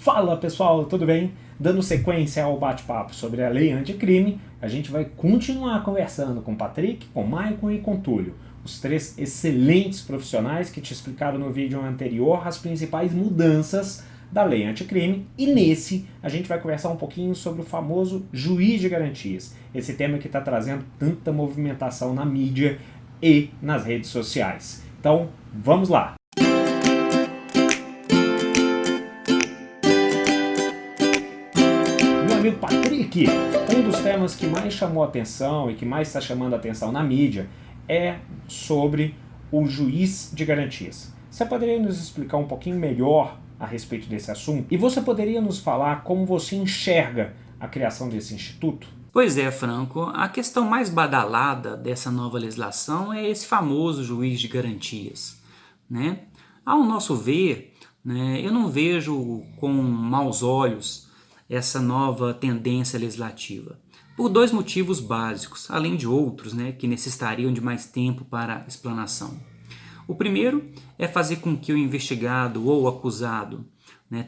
Fala pessoal, tudo bem? Dando sequência ao bate-papo sobre a lei anticrime, a gente vai continuar conversando com o Patrick, com o Maicon e com o Túlio, os três excelentes profissionais que te explicaram no vídeo anterior as principais mudanças da lei anticrime, e nesse a gente vai conversar um pouquinho sobre o famoso juiz de garantias, esse tema que está trazendo tanta movimentação na mídia e nas redes sociais. Então, vamos lá! Meu amigo Patrick, um dos temas que mais chamou a atenção e que mais está chamando a atenção na mídia é sobre o juiz de garantias. Você poderia nos explicar um pouquinho melhor a respeito desse assunto? E você poderia nos falar como você enxerga a criação desse instituto? Pois é, Franco, a questão mais badalada dessa nova legislação é esse famoso juiz de garantias, né? Ao nosso ver, eu não vejo com maus olhos essa nova tendência legislativa, por dois motivos básicos, além de outros, que necessitariam de mais tempo para explanação. O primeiro é fazer com que o investigado ou acusado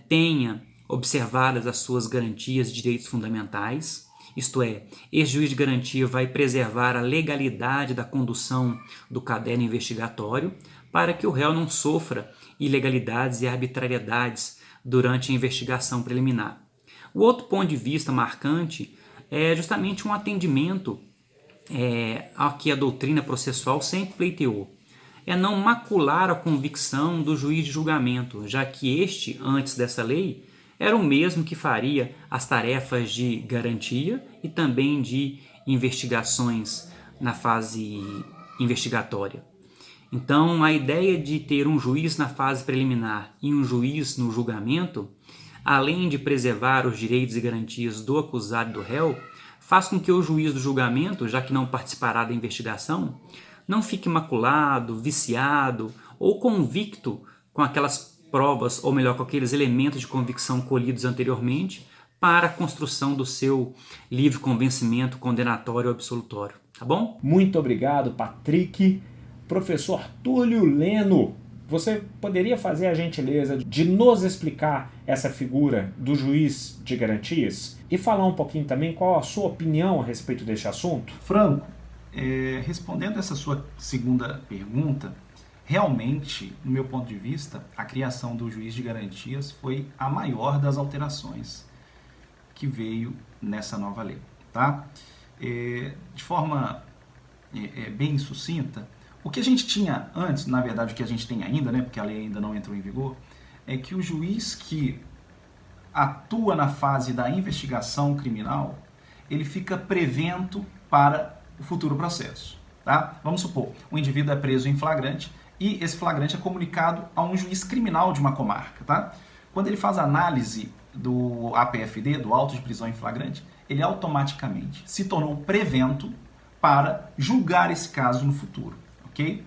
tenha observadas as suas garantias de direitos fundamentais, isto é, esse juiz de garantia vai preservar a legalidade da condução do caderno investigatório para que o réu não sofra ilegalidades e arbitrariedades durante a investigação preliminar. O outro ponto de vista marcante é justamente um atendimento a que a doutrina processual sempre pleiteou. É não macular a convicção do juiz de julgamento, já que este, antes dessa lei, era o mesmo que faria as tarefas de garantia e também de investigações na fase investigatória. Então, a ideia de ter um juiz na fase preliminar e um juiz no julgamento, além de preservar os direitos e garantias do acusado e do réu, faz com que o juiz do julgamento, já que não participará da investigação, não fique maculado, viciado ou convicto com aquelas provas, ou melhor, com aqueles elementos de convicção colhidos anteriormente para a construção do seu livre convencimento condenatório ou absolutório. Tá bom? Muito obrigado, Patrick. Professor Túlio Leno, você poderia fazer a gentileza de nos explicar essa figura do juiz de garantias e falar um pouquinho também qual a sua opinião a respeito deste assunto? Franco, respondendo essa sua segunda pergunta, realmente, no meu ponto de vista, a criação do juiz de garantias foi a maior das alterações que veio nessa nova lei. Tá? De forma bem sucinta, o que a gente tinha antes, na verdade o que a gente tem ainda, porque a lei ainda não entrou em vigor, é que o juiz que atua na fase da investigação criminal, ele fica prevento para o futuro processo. Tá? Vamos supor, o indivíduo é preso em flagrante e esse flagrante é comunicado a um juiz criminal de uma comarca. Tá? Quando ele faz a análise do APFD, do auto de prisão em flagrante, ele automaticamente se tornou prevento para julgar esse caso no futuro. Okay?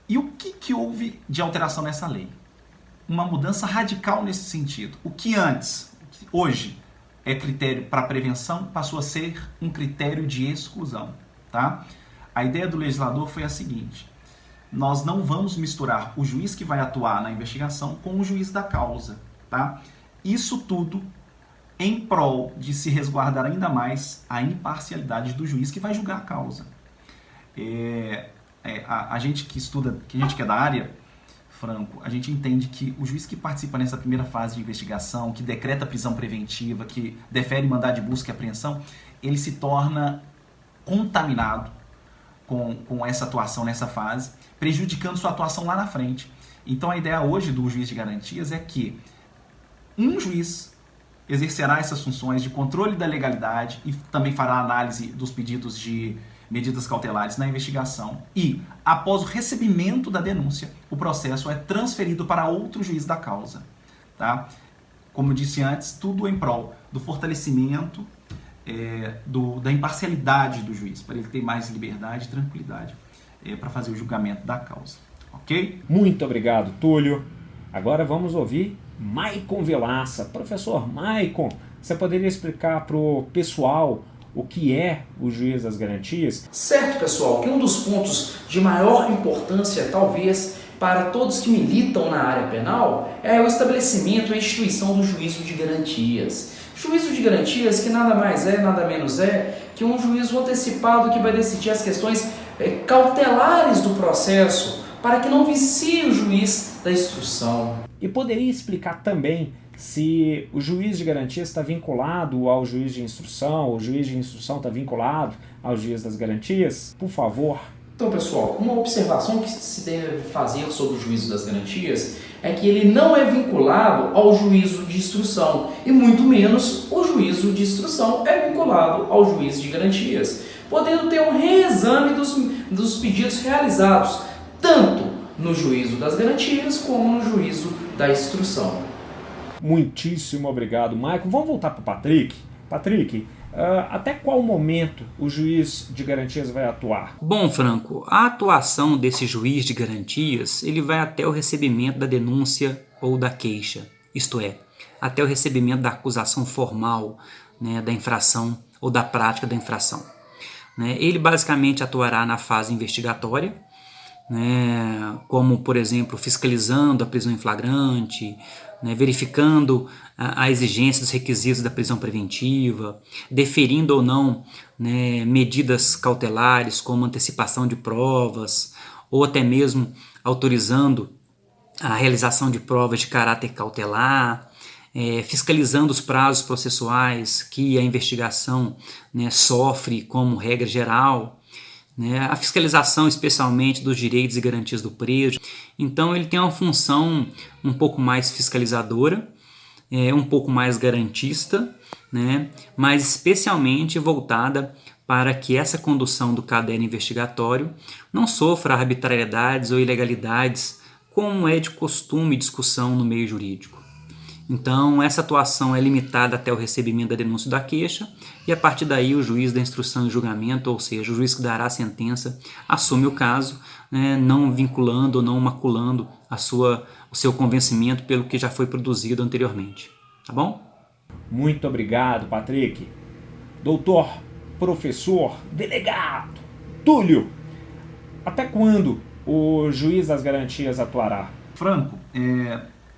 E o que houve de alteração nessa lei? Uma mudança radical nesse sentido. O que antes, hoje, é critério para prevenção, passou a ser um critério de exclusão. Tá? A ideia do legislador foi a seguinte: nós não vamos misturar o juiz que vai atuar na investigação com o juiz da causa. Tá? Isso tudo em prol de se resguardar ainda mais a imparcialidade do juiz que vai julgar a causa. A gente que estuda, que a gente que é da área, Franco, a gente entende que o juiz que participa nessa primeira fase de investigação, que decreta prisão preventiva, que defere mandado de busca e apreensão, ele se torna contaminado com essa atuação nessa fase, prejudicando sua atuação lá na frente. Então a ideia hoje do juiz de garantias é que um juiz exercerá essas funções de controle da legalidade e também fará análise dos pedidos de medidas cautelares na investigação e, após o recebimento da denúncia, o processo é transferido para outro juiz da causa. Tá? Como eu disse antes, tudo em prol do fortalecimento da imparcialidade do juiz, para ele ter mais liberdade e tranquilidade para fazer o julgamento da causa. Ok? Muito obrigado, Túlio. Agora vamos ouvir Maicon Vilaça. Professor Maicon, você poderia explicar para o pessoal o que é o juiz das garantias? Certo, pessoal, que um dos pontos de maior importância talvez para todos que militam na área penal é o estabelecimento e a instituição do juízo de garantias. Juízo de garantias que nada mais é, nada menos é que um juízo antecipado que vai decidir as questões cautelares do processo para que não vicie o juiz da instrução. E poderia explicar também se o juiz de garantias está vinculado ao juiz de instrução, o juiz de instrução está vinculado ao juiz das garantias? Por favor. Então, pessoal, uma observação que se deve fazer sobre o juízo das garantias é que ele não é vinculado ao juízo de instrução e muito menos o juízo de instrução é vinculado ao juiz de garantias, podendo ter um reexame dos pedidos realizados, tanto no juízo das garantias como no juízo da instrução. Muitíssimo obrigado, Maicon. Vamos voltar para o Patrick. Patrick, até qual momento o juiz de garantias vai atuar? Bom, Franco, a atuação desse juiz de garantias ele vai até o recebimento da denúncia ou da queixa, isto é, até o recebimento da acusação formal, né, da infração ou da prática da infração. Né? Ele basicamente atuará na fase investigatória, né, como, por exemplo, fiscalizando a prisão em flagrante, né, verificando a exigência dos requisitos da prisão preventiva, deferindo ou não, né, medidas cautelares como antecipação de provas ou até mesmo autorizando a realização de provas de caráter cautelar, fiscalizando os prazos processuais que a investigação, né, sofre como regra geral, né, a fiscalização especialmente dos direitos e garantias do preso. Então ele tem uma função um pouco mais fiscalizadora, um pouco mais garantista, né, mas especialmente voltada para que essa condução do caderno investigatório não sofra arbitrariedades ou ilegalidades como é de costume e discussão no meio jurídico. Então, essa atuação é limitada até o recebimento da denúncia da queixa e, a partir daí, o juiz da instrução e julgamento, ou seja, o juiz que dará a sentença, assume o caso, né, não vinculando ou não maculando o seu convencimento pelo que já foi produzido anteriormente. Tá bom? Muito obrigado, Patrick. Doutor, professor, delegado, Túlio, até quando o juiz das garantias atuará? Franco,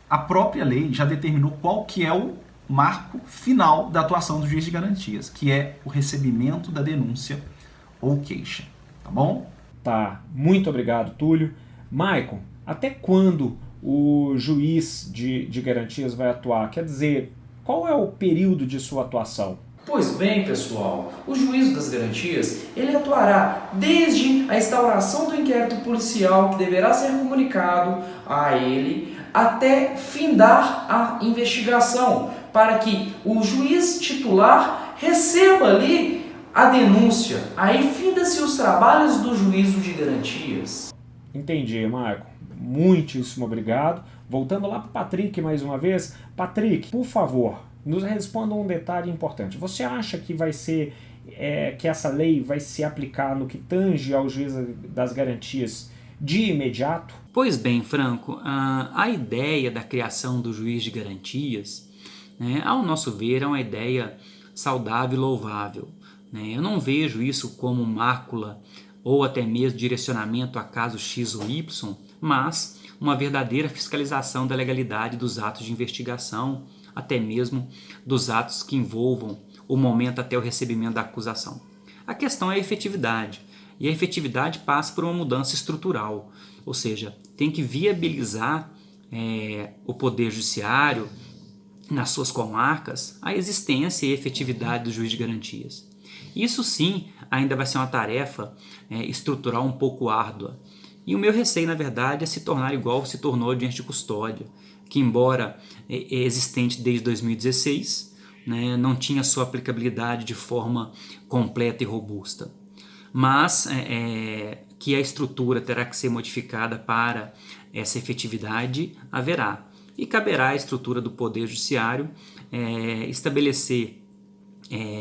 a própria lei já determinou qual que é o marco final da atuação do juiz de garantias, que é o recebimento da denúncia ou queixa, tá bom? Tá, muito obrigado, Túlio. Maicon, até quando o juiz de garantias vai atuar? Quer dizer, qual é o período de sua atuação? Pois bem, pessoal, o juízo das garantias ele atuará desde a instauração do inquérito policial que deverá ser comunicado a ele até findar a investigação, para que o juiz titular receba ali a denúncia. Aí finda-se os trabalhos do juízo de garantias. Entendi, Maicon. Muitíssimo obrigado. Voltando lá para o Patrick mais uma vez. Patrick, por favor, nos responda um detalhe importante. Você acha que vai ser que essa lei vai se aplicar no que tange ao juiz das garantias de imediato? Pois bem, Franco, a ideia da criação do juiz de garantias, né, ao nosso ver, é uma ideia saudável e louvável. Né? Eu não vejo isso como mácula ou até mesmo direcionamento a caso X ou Y, mas uma verdadeira fiscalização da legalidade dos atos de investigação, até mesmo dos atos que envolvam o momento até o recebimento da acusação. A questão é a efetividade, e a efetividade passa por uma mudança estrutural, ou seja, tem que viabilizar o Poder Judiciário, nas suas comarcas, a existência e efetividade do juiz de garantias. Isso sim ainda vai ser uma tarefa estrutural um pouco árdua. E o meu receio, na verdade, é se tornar igual se tornou a audiência de custódia, que embora existente desde 2016, né, não tinha sua aplicabilidade de forma completa e robusta. Mas que a estrutura terá que ser modificada para essa efetividade, haverá. E caberá à estrutura do Poder Judiciário estabelecer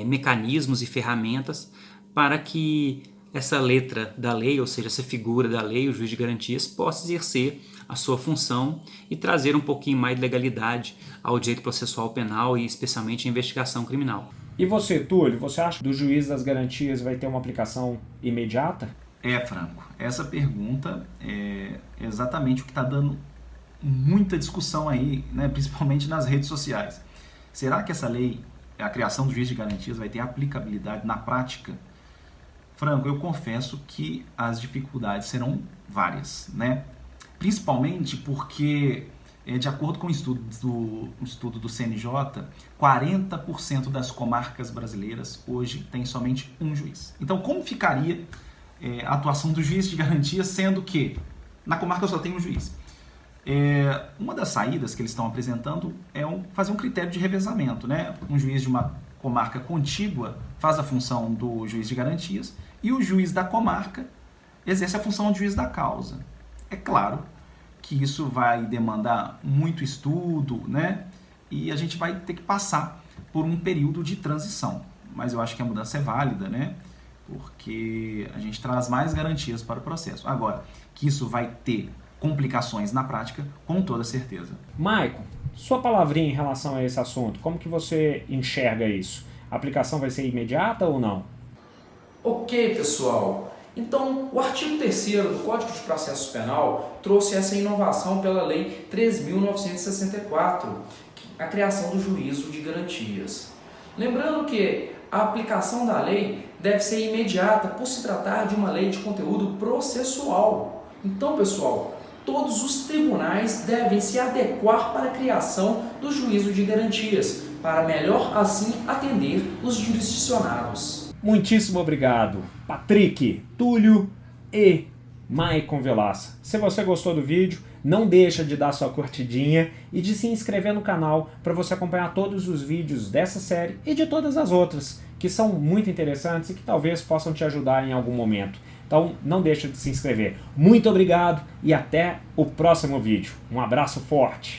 mecanismos e ferramentas para que essa letra da lei, ou seja, essa figura da lei, o juiz de garantias, possa exercer a sua função e trazer um pouquinho mais de legalidade ao direito processual penal e especialmente à investigação criminal. E você, Túlio, você acha que do juiz das garantias vai ter uma aplicação imediata? Franco, essa pergunta é exatamente o que está dando muita discussão aí, né, principalmente nas redes sociais. Será que essa lei, a criação do juiz de garantias, vai ter aplicabilidade na prática? Franco, eu confesso que as dificuldades serão várias, né? Principalmente porque, de acordo com o estudo do CNJ, 40% das comarcas brasileiras hoje tem somente um juiz. Então, como ficaria a atuação do juiz de garantia, sendo que na comarca só tem um juiz? Uma das saídas que eles estão apresentando é fazer um critério de revezamento, né? Um juiz de uma comarca contígua faz a função do juiz de garantias e o juiz da comarca exerce a função de juiz da causa. É claro que isso vai demandar muito estudo, né? E a gente vai ter que passar por um período de transição. Mas eu acho que a mudança é válida, né? Porque a gente traz mais garantias para o processo. Agora, que isso vai ter complicações na prática, com toda certeza. Maicon, sua palavrinha em relação a esse assunto, como que você enxerga isso? A aplicação vai ser imediata ou não? Ok, pessoal. Então, o artigo 3º do Código de Processo Penal trouxe essa inovação pela Lei 3.964, a criação do juízo de garantias. Lembrando que a aplicação da lei deve ser imediata por se tratar de uma lei de conteúdo processual. Então, pessoal, todos os tribunais devem se adequar para a criação do juízo de garantias, para melhor assim atender os jurisdicionados. Muitíssimo obrigado, Patrick, Túlio e Maicon Vilaça. Se você gostou do vídeo, não deixa de dar sua curtidinha e de se inscrever no canal para você acompanhar todos os vídeos dessa série e de todas as outras, que são muito interessantes e que talvez possam te ajudar em algum momento. Então não deixa de se inscrever. Muito obrigado e até o próximo vídeo. Um abraço forte!